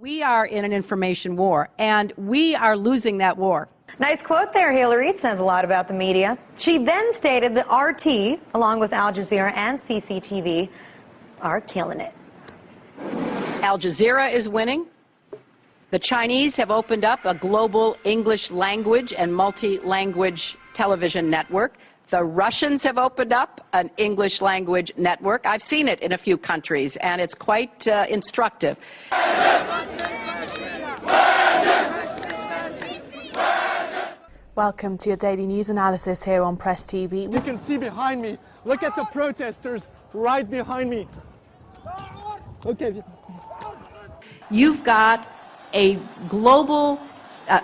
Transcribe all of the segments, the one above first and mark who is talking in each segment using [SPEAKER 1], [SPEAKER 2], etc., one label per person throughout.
[SPEAKER 1] We are in an information war, and we are losing that war.
[SPEAKER 2] Nice quote there, Hillary. It says a lot about the media. She then stated that RT, along with Al Jazeera and CCTV, are killing it.
[SPEAKER 1] Al Jazeera is winning. The Chinese have opened up a global English language and multi-language television network. The Russians have opened up an English language network. I've seen it in a few countries, and it's quite instructive.
[SPEAKER 3] Welcome to your daily news analysis here on Press TV.
[SPEAKER 4] You can see behind me. Look at the protesters right behind me. Okay.
[SPEAKER 1] You've got a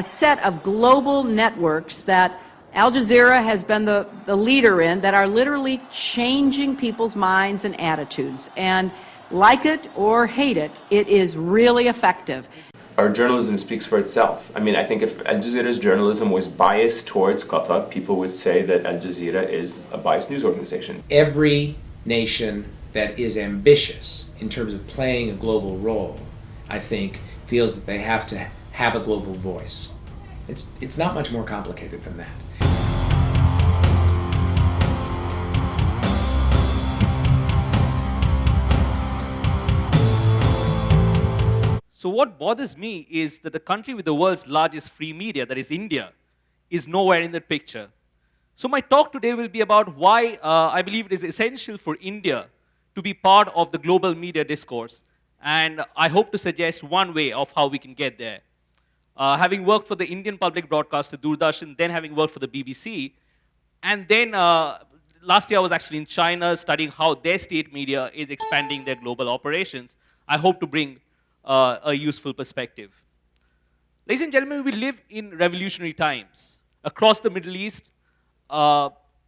[SPEAKER 1] set of global networks that Al Jazeera has been the leader in, that are literally changing people's minds and attitudes. And like it or hate it, it is really effective.
[SPEAKER 5] Our journalism speaks for itself. I mean, I think if Al Jazeera's journalism was biased towards Qatar, people would say that Al Jazeera is a biased news organization.
[SPEAKER 6] Every nation that is ambitious in terms of playing a global role, I think, feels that they have to have a global voice. It's not much more complicated than that.
[SPEAKER 7] So what bothers me is that the country with the world's largest free media, that is India, is nowhere in the picture. So my talk today will be about why I believe it is essential for India to be part of the global media discourse. And I hope to suggest one way of how we can get there. Having worked for the Indian public broadcaster Doordarshan, then having worked for the BBC, and then last year I was actually in China studying how their state media is expanding their global operations. I hope to bring a useful perspective. Ladies and gentlemen, we live in revolutionary times. Across the Middle East,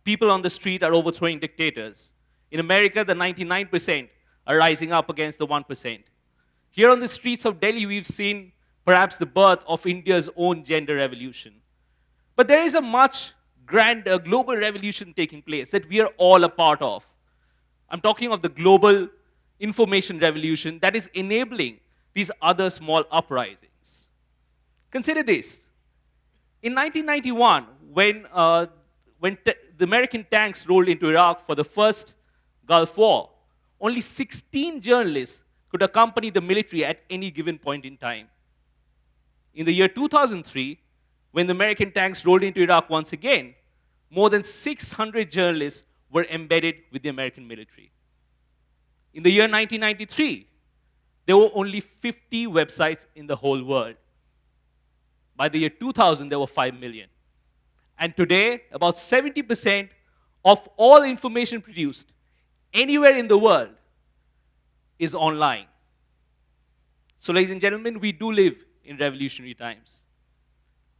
[SPEAKER 7] people on the street are overthrowing dictators. In America, the 99% are rising up against the 1%. Here on the streets of Delhi, we've seen perhaps the birth of India's own gender revolution. But there is a much grander global revolution taking place that we are all a part of. I'm talking of the global information revolution that is enabling these other small uprisings. Consider this. In 1991, when the American tanks rolled into Iraq for the first Gulf War, only 16 journalists could accompany the military at any given point in time. In the year 2003, when the American tanks rolled into Iraq once again, more than 600 journalists were embedded with the American military. In the year 1993, there were only 50 websites in the whole world. By the year 2000, there were 5 million. And today, about 70% of all information produced anywhere in the world is online. So, ladies and gentlemen, we do live in revolutionary times.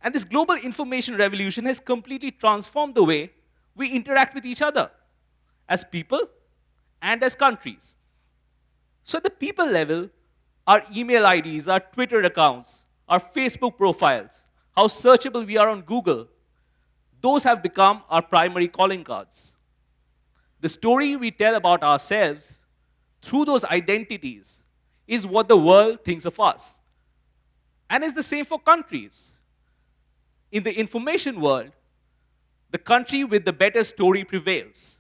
[SPEAKER 7] And this global information revolution has completely transformed the way we interact with each other as people and as countries. So at the people level, our email IDs, our Twitter accounts, our Facebook profiles, how searchable we are on Google, those have become our primary calling cards. The story we tell about ourselves through those identities is what the world thinks of us. And it's the same for countries. In the information world, the country with the better story prevails.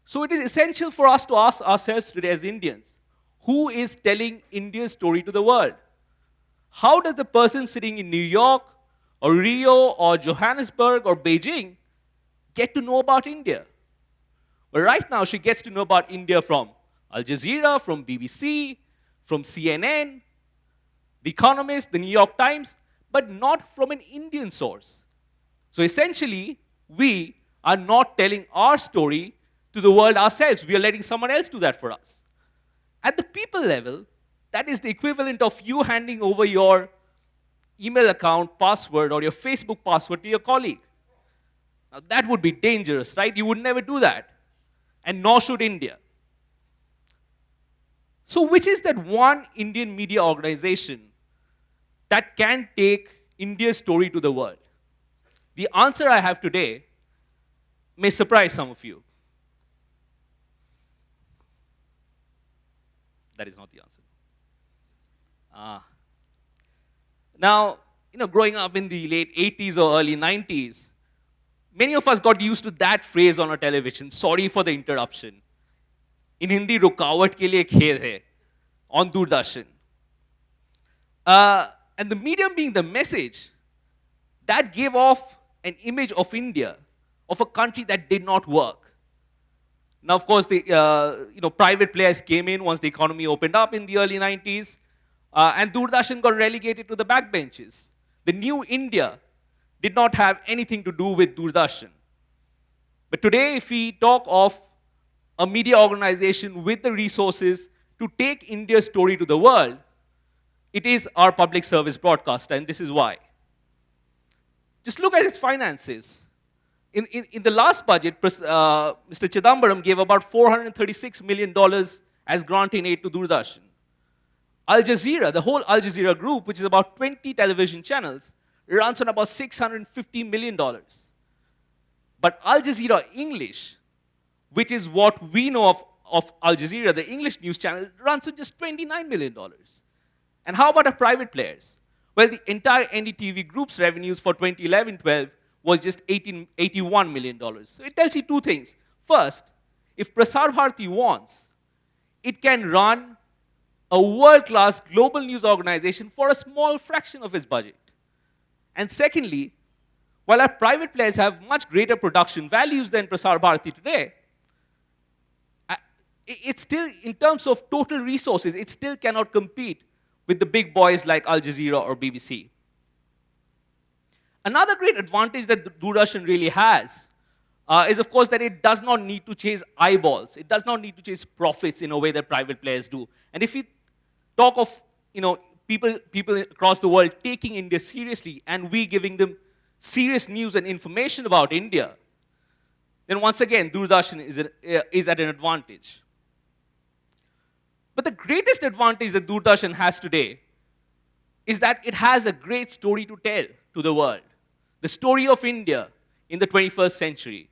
[SPEAKER 7] So it is essential for us to ask ourselves today as Indians, who is telling India's story to the world? How does the person sitting in New York, or Rio, or Johannesburg, or Beijing get to know about India? Well, right now she gets to know about India from Al Jazeera, from BBC, from CNN, The Economist, The New York Times, but not from an Indian source. So essentially, we are not telling our story to the world ourselves. We are letting someone else do that for us. At the people level, that is the equivalent of you handing over your email account password or your Facebook password to your colleague. Now, that would be dangerous, right? You would never do that. And nor should India. So which is that one Indian media organization that can take India's story to the world? The answer I have today may surprise some of you. That is not the answer. Now, growing up in the late 80s or early 90s, many of us got used to that phrase on our television, sorry for the interruption. In Hindi, रुकावट के लिए खेद है, on Doordarshan. And the medium being the message, that gave off an image of India, of a country that did not work. Now, of course, the private players came in once the economy opened up in the early 90s, and Doordarshan got relegated to the backbenches. The new India did not have anything to do with Doordarshan. But today, if we talk of a media organization with the resources to take India's story to the world, it is our public service broadcaster, and this is why. Just look at its finances. In the last budget, Mr. Chidambaram gave about $436 million as grant in aid to Doordarshan. Al Jazeera, the whole Al Jazeera group, which is about 20 television channels, runs on about $650 million. But Al Jazeera English, which is what we know of Al Jazeera, the English news channel, runs on just $29 million. And how about our private players? Well, the entire NDTV group's revenues for 2011-12 was just $81 million. So it tells you two things. First, if Prasar Bharati wants, it can run a world-class global news organization for a small fraction of its budget. And secondly, while our private players have much greater production values than Prasar Bharati today, it still, in terms of total resources, it still cannot compete with the big boys like Al Jazeera or BBC. Another great advantage that Doordarshan really has is, of course, that it does not need to chase eyeballs. It does not need to chase profits in a way that private players do. And if you talk of people across the world taking India seriously and we giving them serious news and information about India, then once again, Doordarshan is at an advantage. But the greatest advantage that Doordarshan has today is that it has a great story to tell to the world. The story of India in the 21st century.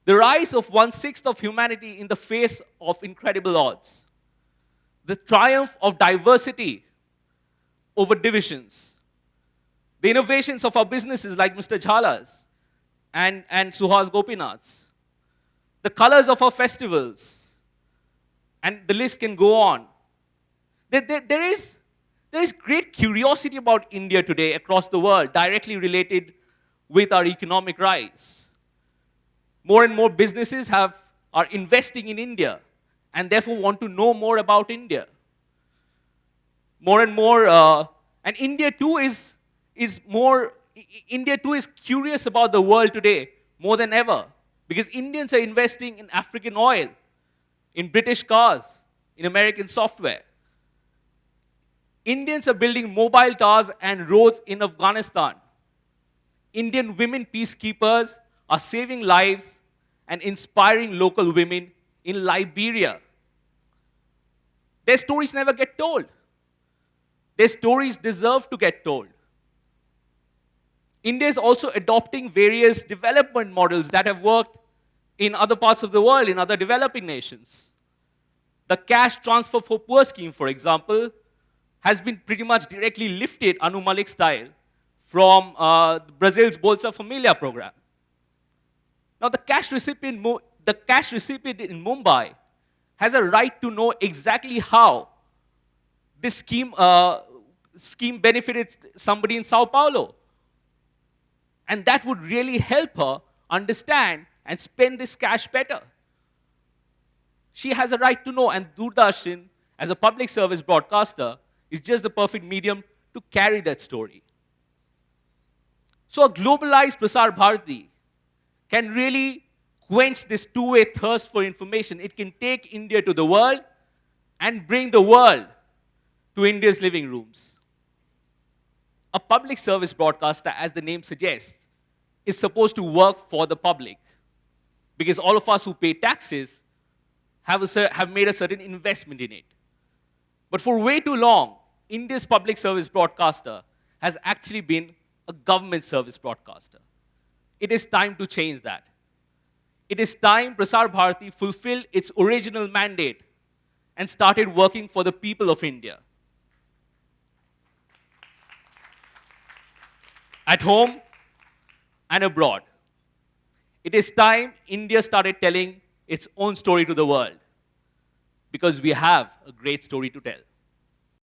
[SPEAKER 7] The rise of 1/6 of humanity in the face of incredible odds. The triumph of diversity over divisions. The innovations of our businesses like Mr. Jhala's and Suhas Gopinath's. The colors of our festivals. And the list can go on. There is great curiosity about India today across the world, directly related with our economic rise. More and more businesses are investing in India and therefore want to know more about India. More and more, and India too is curious about the world today more than ever, because Indians are investing in African oil, in British cars, in American software. Indians are building mobile towers and roads in Afghanistan. Indian women peacekeepers are saving lives and inspiring local women in Liberia. Their stories never get told. Their stories deserve to get told. India is also adopting various development models that have worked in other parts of the world, in other developing nations. The cash transfer for poor scheme, for example, has been pretty much directly lifted, Anu Malik style, from Brazil's Bolsa Familia program. Now, the cash recipient in Mumbai has a right to know exactly how this scheme benefited somebody in Sao Paulo. And that would really help her understand and spend this cash better. She has a right to know, and Doordarshan, as a public service broadcaster, is just the perfect medium to carry that story. So a globalized Prasar Bharati can really quench this two-way thirst for information. It can take India to the world and bring the world to India's living rooms. A public service broadcaster, as the name suggests, is supposed to work for the public, because all of us who pay taxes have made a certain investment in it. But for way too long, India's public service broadcaster has actually been a government service broadcaster. It is time to change that. It is time Prasar Bharati fulfilled its original mandate and started working for the people of India. at home and abroad. It is time India started telling its own story to the world, because we have a great story to tell.